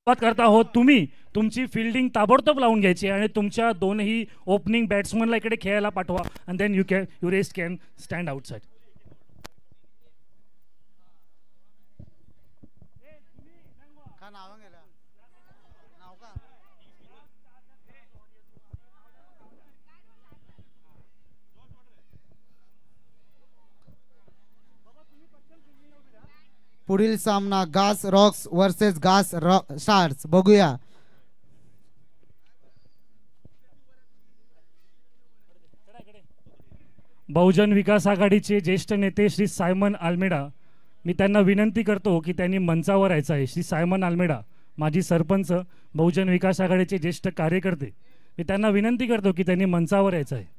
सुरुवात करता आहोत. तुम्ही तुमची फिल्डिंग ताबडतोब लावून घ्यायची आणि तुमच्या दोनही ओपनिंग बॅट्समनला इकडे खेळायला पाठवा and then you rest can stand outside. पुढील सामना घास रॉक्स वर्सेस घास स्टार्स. बघूया. बहुजन विकास आघाडीचे ज्येष्ठ नेते श्री सायमन आल्मेडा, मी त्यांना विनंती करतो की त्यांनी मंचावर यायचं आहे. श्री सायमन आल्मेडा माजी सरपंच, बहुजन विकास आघाडीचे ज्येष्ठ कार्यकर्ते, मी त्यांना विनंती करतो की त्यांनी मंचावर यायचं आहे.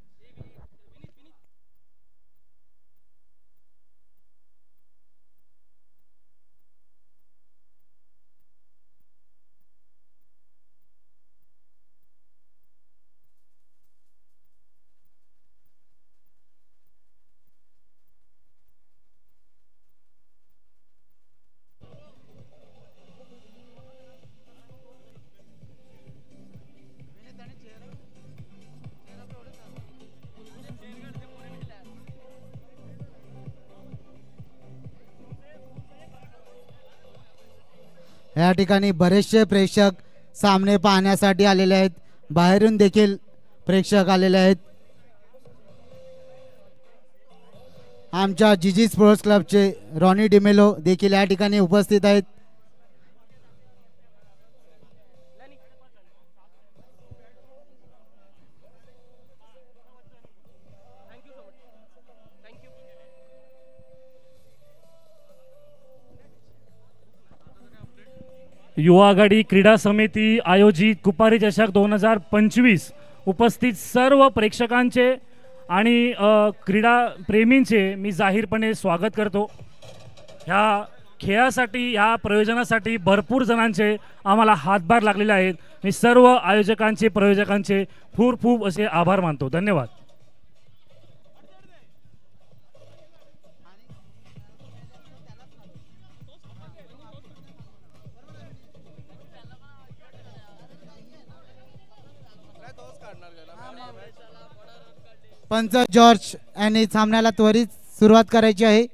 या ठिकाणी बरेचसे प्रेक्षक सामने पाहण्यासाठी आलेले आहेत. बाहेरून देखील प्रेक्षक आलेले आहेत. आमच्या जीजी स्पोर्ट्स क्लबचे रॉनी डिमेलो देखील या ठिकाणी उपस्थित आहेत. युवा आघाडी क्रीडा समिती आयोजित कुपारी चषक 2025 उपस्थित सर्व प्रेक्षकांचे आणि क्रीडा प्रेमींचे मी जाहीरपणे स्वागत करतो. ह्या खेळासाठी, ह्या प्रयोजनासाठी भरपूर जणांचे आम्हाला हातभार लागलेले आहेत. मी सर्व आयोजकांचे, प्रयोजकांचे खूप खूप असे आभार मानतो. धन्यवाद. पंच जॉर्ज यांनी सामन्याला त्वरित सुरुवात करायची आहे.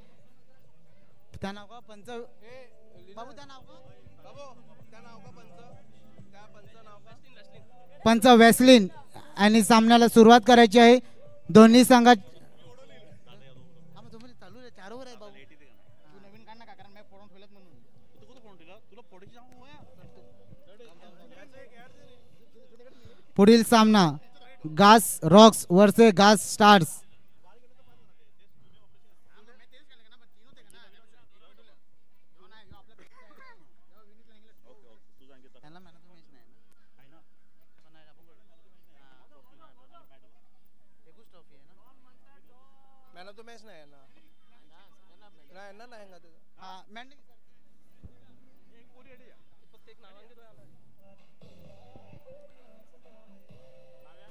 पंच वेस्लिन यांनी सामन्याला सुरुवात करायची आहे. दोन्ही संघात पुढील सामना घास रॉक्स वर्सेस घास स्टार्स.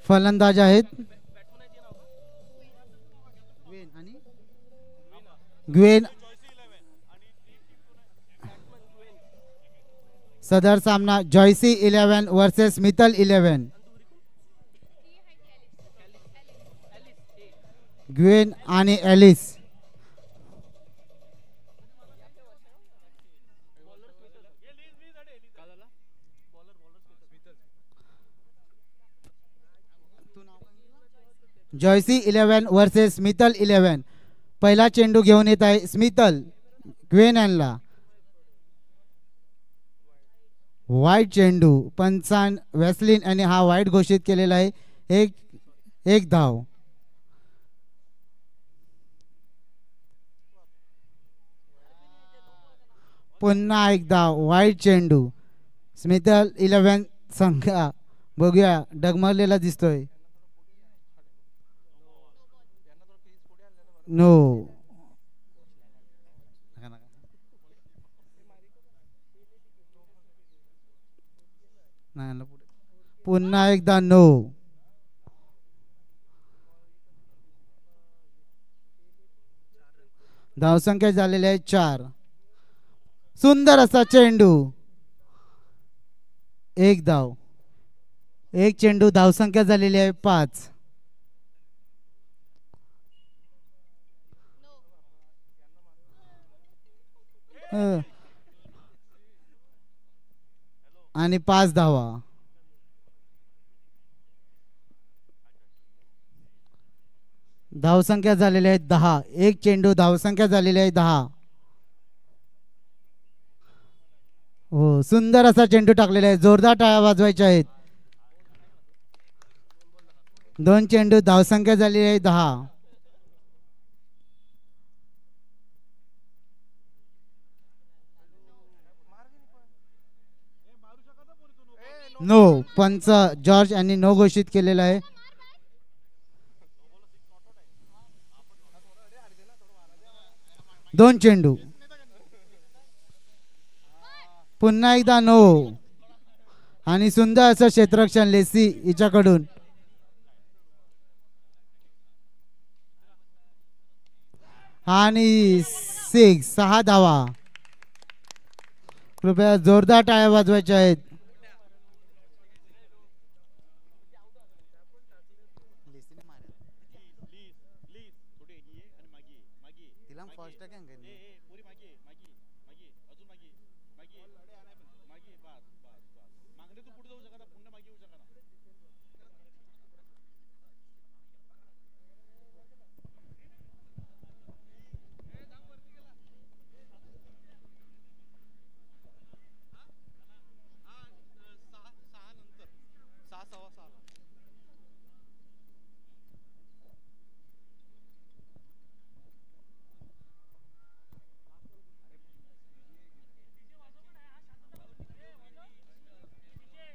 फलंदाज आहेत ग्वेन. सदर सामना जॉयसी 11 वर्सेस मितल 11. ग्वेन आणि एलिस. जॉयसी 11 वर्सेस स्मितल 11. पहिला चेंडू घेऊन येत आहे स्मितल ग्वेन यांना. वाईट चेंडू. पंचान वेस्लिन आणि हा वाईट घोषित केलेला आहे. एक धाव. पुन्हा एकदा वाईट चेंडू. स्मितल 11 संघ बघूया डगमगलेला दिसतोय. नो. पुन्हा एकदा नो. धावसंख्या झालेली आहे 4. सुंदर असा चेंडू. एक धाव. एक चेंडू, धावसंख्या झालेली आहे 5. आणि 5 धावा. धावसंख्या झालेली आहे 10. एक चेंडू, धावसंख्या झालेली आहे 10. हो, सुंदर असा चेंडू टाकलेला आहे. जोरदार टाळ्या वाजवायच्या आहेत. 2 चेंडू, धावसंख्या झालेली आहे 10. नो. पंच जॉर्ज यांनी नो घोषित केलेला आहे. दोन चेंडू. पुन्हा एकदा नो. आणि सुंदर असं क्षेत्ररक्षण लेसी हिच्याकडून. आणि 6 धावा. कृपया जोरदार टाळ्या वाजवायच्या आहेत.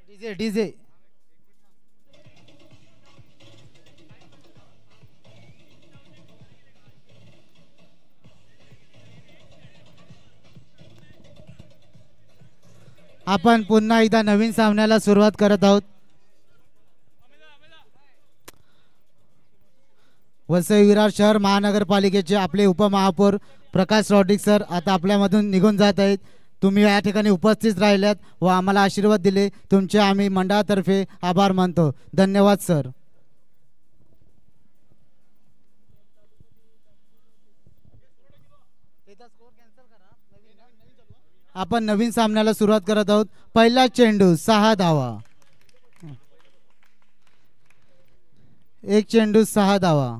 DJ DJ. आपण पुन्हा एकदा नवीन सामन्याला सुरुवात करत आहोत. वसई विरार शहर महानगरपालिकेचे आपले उपमहापौर प्रकाश रॉड्रिक सर आता आपल्यामधून निघून जात आहेत. तुम्ही या ठिकाणी उपस्थित राहिल्यात व आम्हाला आशीर्वाद दिले, तुमचे आम्ही मंडळातर्फे आभार मानतो. धन्यवाद सर. आपण नवीन सामन्याला सुरुवात करत आहोत. पहिला चेंडू, 6 धावा. एक चेंडू, 6 धावा.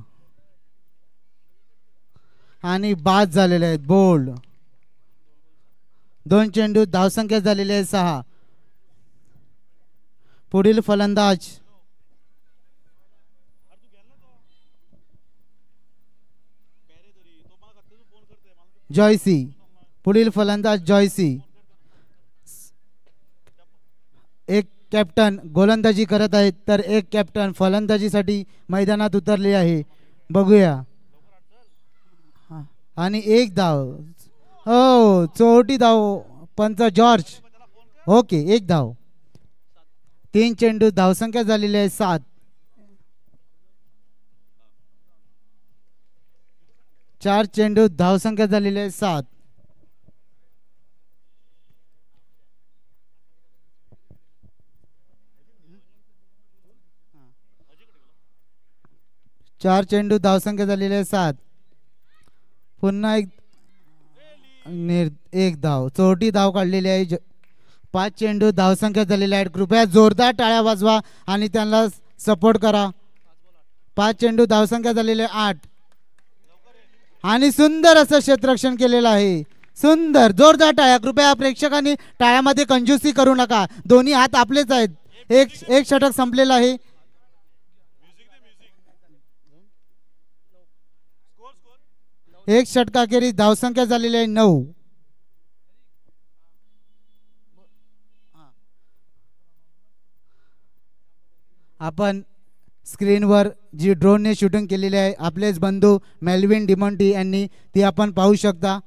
आणि बाद झालेले आहेत, बोल्ड. 2 चेंडू, धावसंख्या झालेली आहे 6. पुढील फलंदाज जॉयसी. पुढील फलंदाज जॉयसी. एक कॅप्टन गोलंदाजी करत आहेत तर एक कॅप्टन फलंदाजीसाठी मैदानात उतरले आहे. बघूया. आणि एक धाव. हो, चौथी धाव. पंच जॉर्ज. ओके, एक धाव. 3 चेंडू, धावसंख्या झालेली आहे 7. 4 चेंडू, धावसंख्या झालेली आहे 7. 4 चेंडू, धावसंख्या झालेली आहे 7. पुन्हा एक धाव. चौथी धाव काढलेली आहे. 5 चेंडू, धावसंख्या झालेली आहे. कृपया जोरदार टाळ्या वाजवा आणि त्यांना सपोर्ट करा. 5 चेंडू, धावसंख्या झालेली आहे 8. आणि सुंदर असं क्षेत्ररक्षण केलेलं आहे. सुंदर, जोरदार टाळ्या. कृपया प्रेक्षकांनी टाळ्यामध्ये कंजूसी करू नका. दोन्ही हात आपलेच आहेत. एक षटक संपलेलं आहे. एक षटकाखेरीज धावसंख्या झालेली आहे 9. आपण स्क्रीनवर जी ड्रोनने शूटिंग केलेली आहे आपलेच बंधू मेल्विन डिमॉन्टी यांनी, ती आपण पाहू शकता.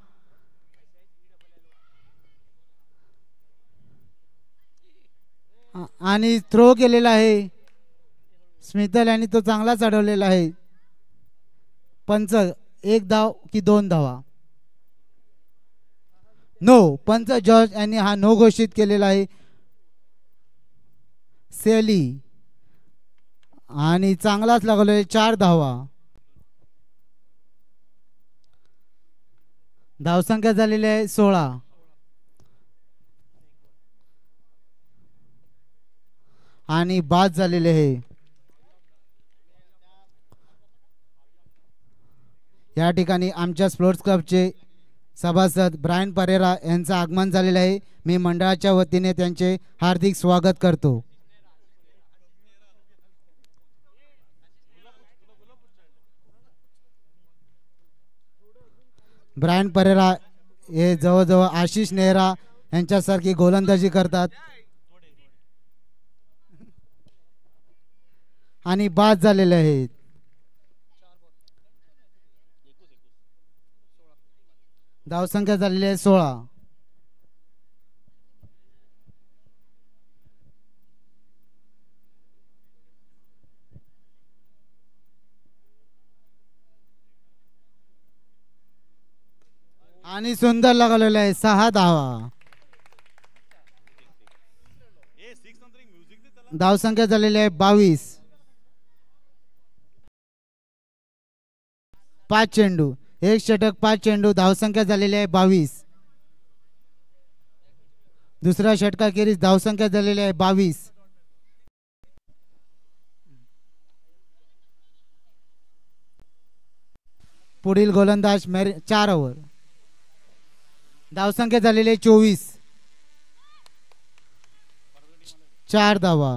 आणि थ्रो केलेला आहे स्मितल यांनी, तो चांगला चढवलेला आहे. पंच, एक धाव की 2 धावा? नो. पंच जॉर्ज यांनी हा नो घोषित केलेला आहे. सेली आणि चांगलाच लागवले 4 धावा. धावसंख्या झालेली आहे 16 आणि बाद झालेले आहे. या ठिकाणी आमच्या स्पोर्ट्स क्लबचे सभासद ब्रायन परेरा यांचं आगमन झालेलं आहे. मी मंडळाच्या वतीने त्यांचे हार्दिक स्वागत करतो. ब्रायन परेरा हे जवळजवळ आशिष नेहरा यांच्यासारखी गोलंदाजी करतात आणि बाद झालेले आहेत. धावसंख्या झालेली आहे 16. आणि सुंदर लागलेला आहे 6 धावा. धावसंख्या झालेली आहे 22. 5 चेंडू, 1 षटक 5 चेंडू. धावसंख्या झालेली आहे 22. दुसऱ्या षटकाखेरीज धावसंख्या झालेली आहे 22. पुढील गोलंदाज 4 ओव्हर. धावसंख्या झालेली आहे 24. 4 धावा.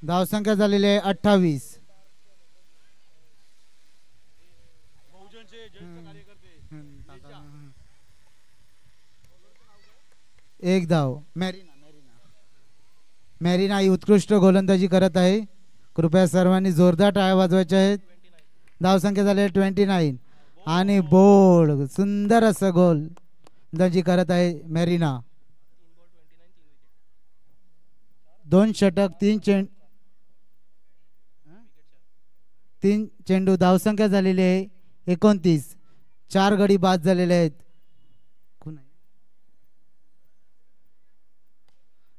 धावसंख्या झालेली आहे 28. 1 धाव. मॅरिना ही उत्कृष्ट गोलंदाजी करत आहे. कृपया सर्वांनी जोरदार टाळ्या वाजवायच्या आहेत. धावसंख्या झाली 29 आणि बोल्ड सुंदर असं गोलंदाजी करत आहे मॅरिना. 2 षटक 3 चेंडू. धावसंख्या झालेली आहे 29. 4 गडी बाद झालेले आहेत.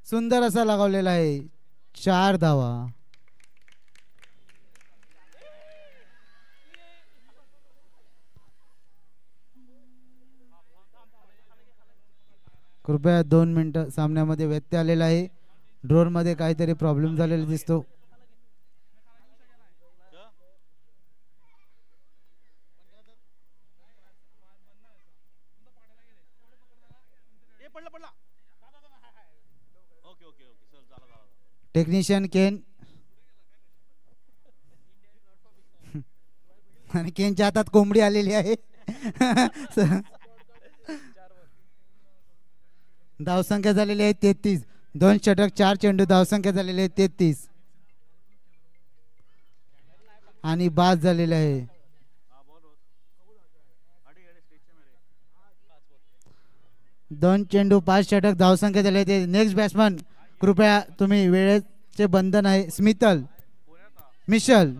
सुंदर असा लगावलेला आहे 4 धावा. कृपया 2 मिनिटं. सामन्यामध्ये व्यत्यय आलेला आहे. ड्रोन मध्ये काहीतरी प्रॉब्लेम झालेला दिसतो. टेक्निशियन केन आणि केनच्या हातात कोंबडी आलेली आहे. धावसंख्या झालेली आहे 33. 2 षटक 4 चेंडू. धावसंख्या झालेली आहे 33 आणि बाद झालेले आहे. 2 चेंडू 5 षटक. धावसंख्या झालेली आहे. नेक्स्ट बॅट्समन कृपया तुम्ही वेळेचे बंधन आहे. स्मितल मिशल.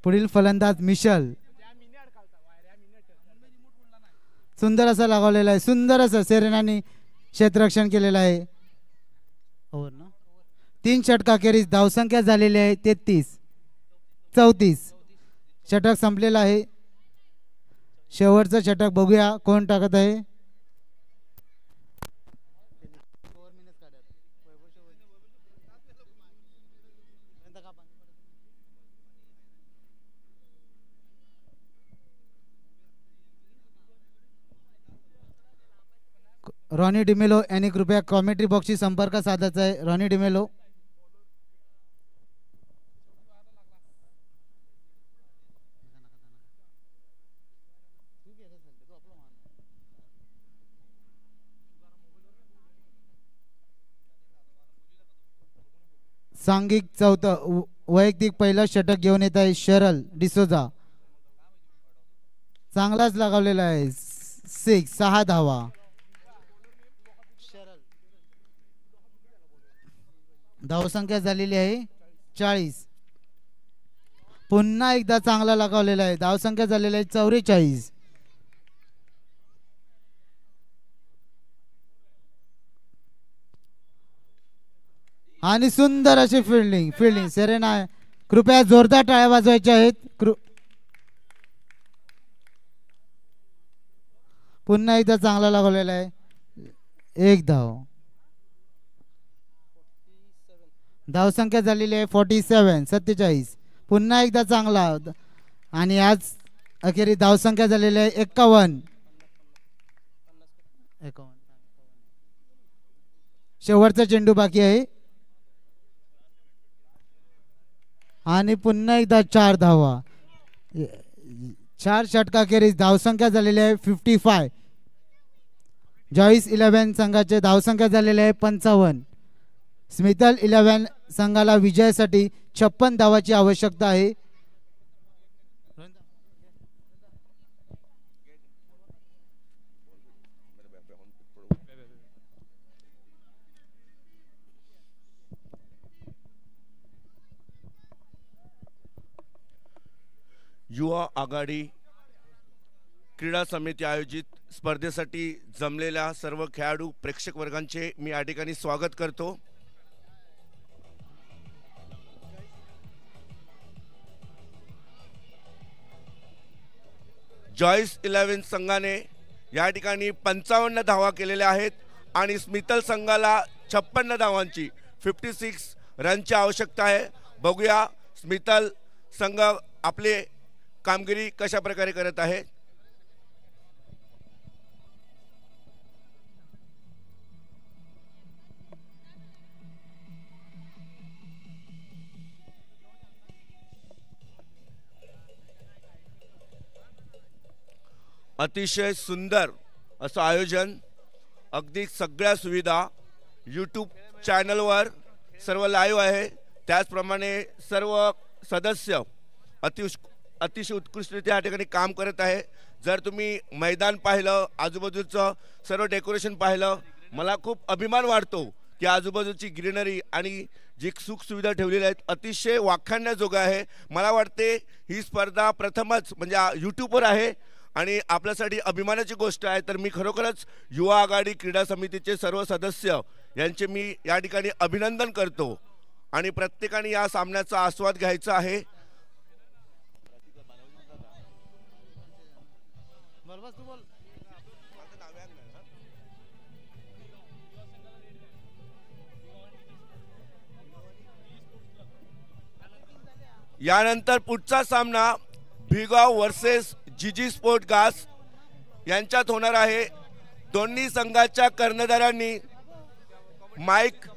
पुढील फलंदाज मिशल. सुंदर असा लगावलेला आहे. सुंदर असं सेरेनाने क्षेत्ररक्षण केलेलं आहे. 3 षटकाखेरीज धावसंख्या झालेली आहे 34. षटक संपलेला आहे. शेवटचं षटक बघूया कोण टाकत आहे. रॉनी डिमेलो यांनी कृपया कॉमेंट्री बॉक्सशी संपर्क साधायचा आहे. रॉनी डिमेलो. सांघिक 4th वैयक्तिक पहिलं षटक घेऊन येत आहे शरल डिसोजा. चांगलाच लगावलेला आहे 6 धावा. धावसंख्या झालेली आहे 40. पुन्हा एकदा चांगला लगावलेला आहे. धावसंख्या झालेली आहे 44. आणि सुंदर अशी फिल्डिंग सेरेना आहे. कृपया जोरदार टाळ्या वाजवायच्या आहेत. पुन्हा एकदा चांगला लागवलेला आहे. एक धाव. धावसंख्या झालेली आहे 47. पुन्हा एकदा चांगला. आणि आज अखेरी धावसंख्या झालेली आहे 51. शेवटचा चेंडू बाकी आहे. आणि पुन्हा एकदा 4 धावा. 4 षटकाखेरीज धावसंख्या झालेली आहे 55. जॉईस 11 संघाचे धावसंख्या झालेली आहे 55. स्मितल 11 संघाला विजयासाठी 56 धावाची आवश्यकता आहे. युवा आघाडी क्रीडा समिती आयोजित स्पर्धेसाठी जमलेल्या सर्व खेळाडू प्रेक्षक वर्गांचे मी या ठिकाणी स्वागत करतो. जॉईस 11 संघाने या ठिकाणी 55 धावा केलेल्या आहेत आणि स्मितल संघाला 56 धावांची 56 रनची आवश्यकता आहे. बघूया स्मितल संघ आपले कामगिरी कशा प्रकारे करत आहे. अतिशय सुंदर असं आयोजन. अगदी सगळ्या सुविधा यूट्यूब चॅनलवर सर्व लाईव्ह आहे. त्याचप्रमाणे सर्व सदस्य अतिशय उत्कृष्टरित्या या ठिकाणी काम करत आहे. जर तुम्ही मैदान पाहिलं, आजूबाजूचं सर्व डेकोरेशन पाहिलं, मला खूप अभिमान वाटतो की आजूबाजूची ग्रीनरी आणि जी सुख सुविधा ठेवलेल्या आहेत अतिशय वाखाणण्याजोगं आहे. मला वाटते ही स्पर्धा प्रथमच म्हणजे यूट्यूबवर आहे आणि आपल्यासाठी अभिमानाची गोष्ट आहे. तर मी खरोखरच युवा आघाडी क्रीडा समितीचे सर्व सदस्य यांचे मी या ठिकाणी अभिनंदन करतो आणि प्रत्येकाने या सामन्याचा आस्वाद घ्यायचा आहे. यानंतर पुढचा सामना भिगाव वर्सेस जीजी स्पोर्ट घास यांच्यात होणार आहे. दोन्ही संघाच्या कर्णधारांनी माईक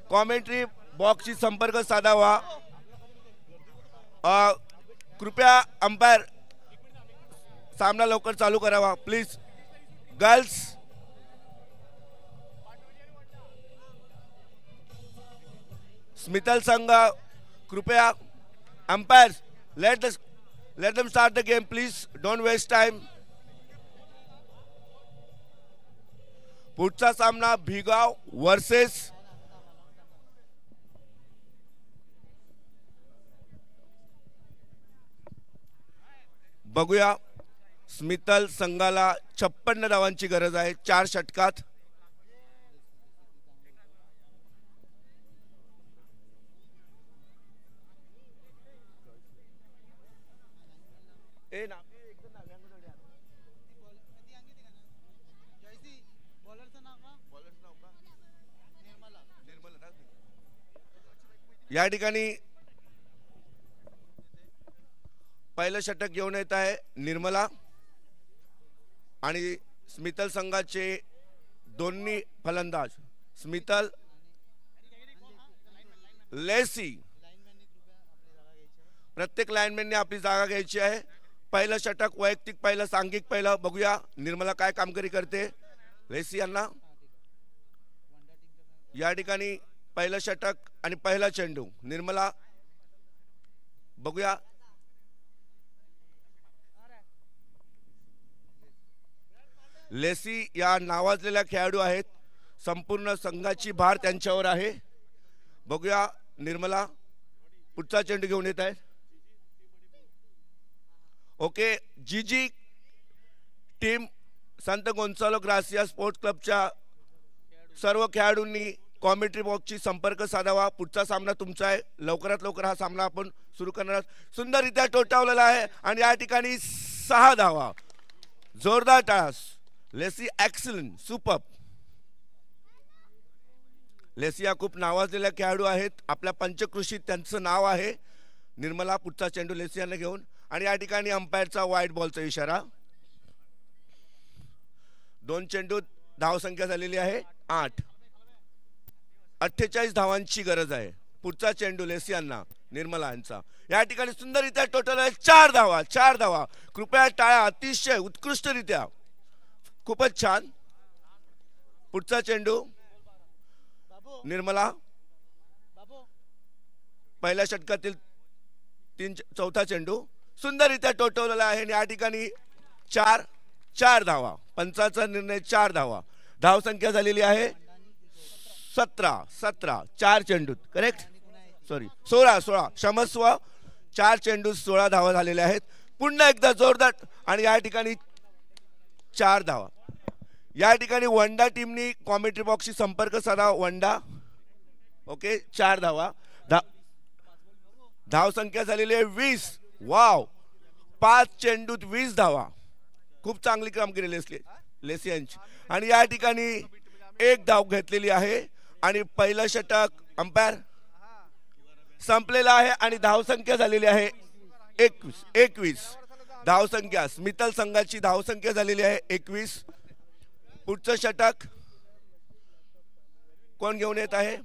कॉमेंट्री बॉक्सशी संपर्क साधावा. कृपया अंपायर सामना लवकर चालू करावा प्लीज. गर्ल्स स्मितल संघ कृपया umpires let them start the game please, don't waste time. पुढचा सामना भिगाव वर्सेस बघूया. स्मितल संघाला 56 धावांची गरज आहे 4 षटकात. या ठिकाणी पहिलं षटक घेऊन येत आहे निर्मला आणि स्मितल संघाचे दोन्ही फलंदाज स्मितल लेसी. प्रत्येक लाईनमॅनने आपली जागा घ्यायची आहे. पहिलं षटक वैयक्तिक पहिलं सांघिक पहिलं. बघूया निर्मला काय कामगिरी करते. लेसी यांना या ठिकाणी पहिलं षटक आणि पहिला चेंडू निर्मला. बघूया लेसी या नावाजलेल्या खेळाडू आहेत. संपूर्ण संघाची भार त्यांच्यावर आहे. बघूया निर्मला पुढचा चेंडू घेऊन येत आहे. ओके जीजी टीम संत गोन्सालो ग्रासिया स्पोर्ट्स क्लबच्या सर्व खेळाडूंनी कॉमेंट्री बॉक्सची संपर्क साधावा. पुढचा सामना तुमचा आहे. लवकरात लवकर हा सामना आपण सुरू करणार आहोत. सुंदररित्या टोटावलेला आहे आणि या ठिकाणी 6 धावा. जोरदार टाळ्या. Lacey excellent, super. लेसिया खूप नावाजलेल्या खेळाडू आहेत. आपल्या पंचकृषीत त्यांचं नाव आहे. निर्मला पुढचा चेंडू लेसियाने घेऊन आणि या ठिकाणी अंपायरचा वाईट बॉलचा इशारा. 2 चेंडू. धावसंख्या झालेली आहे 8. 48 धावांची गरज आहे. पुढचा चेंडू लेसियांना, निर्मला यांचा. या ठिकाणी सुंदररित्या टोटल आहे 4 धावा. 4 धावा. कृपया टाळ्या. अतिशय उत्कृष्टरित्या, खूपच छान. पुढचा चेंडू निर्मला. पहिल्या षटकातील चौथा चेंडू सुंदररित्या टोटवलेला आहे. या ठिकाणी 4 धावा. पंचाचा निर्णय 4 धावा. धावसंख्या झालेली आहे 17. 4 चेंडूत करेक्ट, सॉरी 16 क्षमस्व. 4 चेंडूत 16 धावा झालेल्या आहेत. पुन्हा एकदा जोरदार आणि या ठिकाणी 4 धावा. या ठिकाणी वंडा टीमनी कॉमेंट्री बॉक्सशी संपर्क साधा. वंडा ओके. 4 धावा. धावसंख्या झालेली आहे 20. वाव. 5 चेंडूत 20 धावा. खूप चांगली कामगिरी लेसी यांची. आणि या ठिकाणी 1 धाव घेतलेली आहे आणि पहिलं षटक अंपायर संपलेला आहे आणि धावसंख्या झालेली आहे 21. धावसंख्या स्मितल संघाची धावसंख्या झालेली आहे 21. पुढचं षटक कोण घेऊन येत आहे?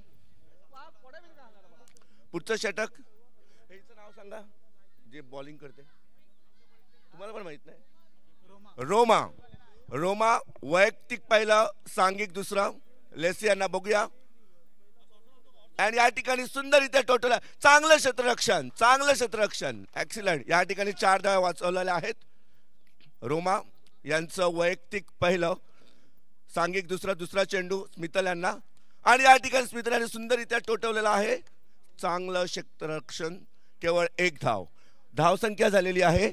पुढचं षटक याचं नाव सांगा जे बॉलिंग करते, तुम्हाला पण माहित नाही. रोमा वैयक्तिक पहिलं, सांघिक दुसरा. लेसी यांना बघूया. आणि या ठिकाणी सुंदररित्या टोटल चांगलं क्षेत्ररक्षण ऍक्सिलंट. या ठिकाणी 4 धावा वाचवलेल्या आहेत. रोमा यांचं वैयक्तिक पहिलं, सांघिक दुसरा चेंडू स्मितल यांना. आणि या ठिकाणी स्मितल यांनी सुंदररित्या टोटवलेला आहे. चांगलं क्षेत्ररक्षण. केवळ 1 धाव. धावसंख्या झालेली आहे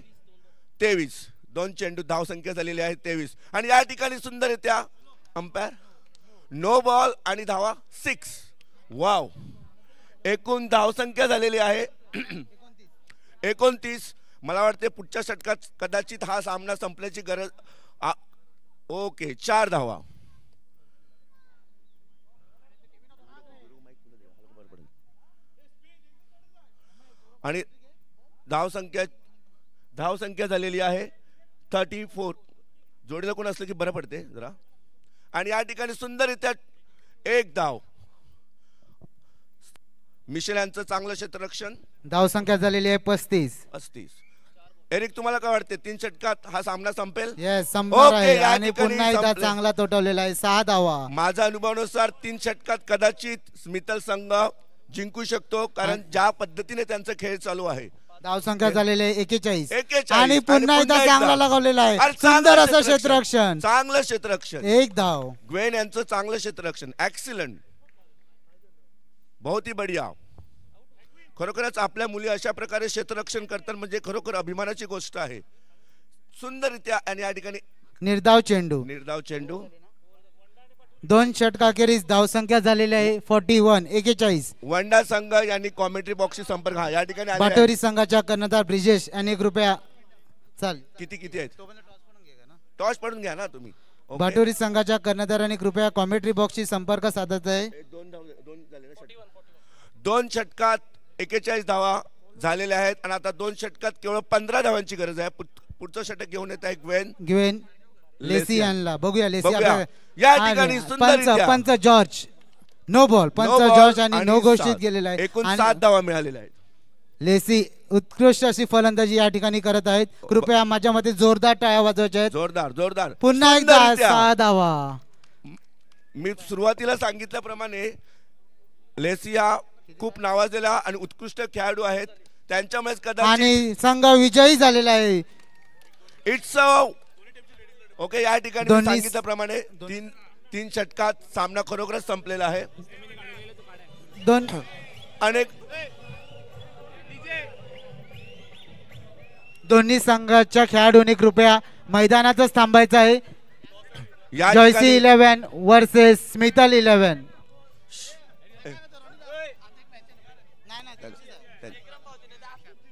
23. 2 चेंडू धावसंख्या झालेली आहे 23. आणि या ठिकाणी सुंदररित्या अंपायर नो बॉल आणि धावा 6. वाव. एकूण धावसंख्या झालेली आहे 29. मला वाटते पुढच्या षटकात कदाचित हा सामना संपल्याची गरज. ओके. 4 धावा. आणि धावसंख्या झालेली आहे 34. जोडीला कोण असलं की बरं पडते जरा. आणि या ठिकाणी सुंदररित्या 1 धाव. मिशेल यांचं चांगलं क्षेत्ररक्षण. धावसंख्या झालेली आहे 35. एरिक तुम्हाला काय वाटते 3 षटकात हा सामना संपेल? येस, संपणार आहे. आणि पुन्हा एकदा चांगला तोटवलेला आहे 6 धावा. माझ्या अनुभवानुसार 3 षटकात कदाचित स्मितल संघ जिंकू शकतो, कारण ज्या पद्धतीने त्यांचा खेळ चालू आहे. धावसंख्या झालेली आहे 41. आणि पुन्हा एकदा चांगला लगावलेला आहे. सुंदर असं क्षेत्ररक्षण. चांगलं क्षेत्ररक्षण. 1 धाव. ग्वेन यांचं चांगलं क्षेत्ररक्षण. ऍक्सिलंट. बहुत ही बढिया. खरोखरच आपल्या मुली अशा प्रकारे क्षेत्ररक्षण करतात म्हणजे खरोखर अभिमानाची गोष्ट आहे. सुंदररित्या. आणि या ठिकाणी निर्धाव चेंडू. 2 षटकाखेरीज धावसंख्या झालेली आहे 41. वंडा संघ यांनी कॉमेंट्री बॉक्सशी संपर्क. या ठिकाणी बाटोरी संघाच्या कर्णधार ब्रिजेश यांनी कृपया चाल किती आहेत टॉस पडून घ्या ना तुम्ही. बाटोरी संघाच्या कर्णधारांनी कृपया कॉमेंट्री बॉक्सशी संपर्क साधायचा आहे. 2 षटकात 41 धावा झालेल्या आहेत आणि आता 2 षटकात केवळ 15 धावांची गरज आहे. पुढचं षटक घेऊन येत आहे ग्वेन लेसी यांना. बघूया लेसी. या ठिकाणी पंच जॉर्ज नो बॉल. पंच जॉर्ज आणि नो घोषित केलेला आहे. एकूण 7 धावा मिळालेल्या आहेत. लेसी उत्कृष्ट अशी फलंदाजी या ठिकाणी करत आहेत. कृपया माझ्या मते जोरदार टाळ्या वाजवायच्या आहेत. जोरदार. पुन्हा एकदा 6 धावा. मी सुरुवातीला सांगितल्याप्रमाणे लेसिया खूप नावाजलेला आणि उत्कृष्ट खेळाडू आहेत. त्यांच्यामुळेच कदाचित आणि संघ विजयी झालेला आहे. It's okay. या ठिकाणी सांगितल्याप्रमाणे 3 षटकात सामना खरोखरच संपलेला आहे. दोन्ही संघाच्या खेळाडूंनी कृपया मैदानातच थांबायचं आहे. जॉयसी 11 वर्सेस स्मितल 11.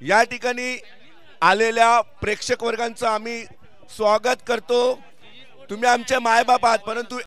या ठिकाणी आलेल्या प्रेक्षक वर्गांचं आम्ही स्वागत करतो. तुम्ही आमचे मायबाप आहात, परंतु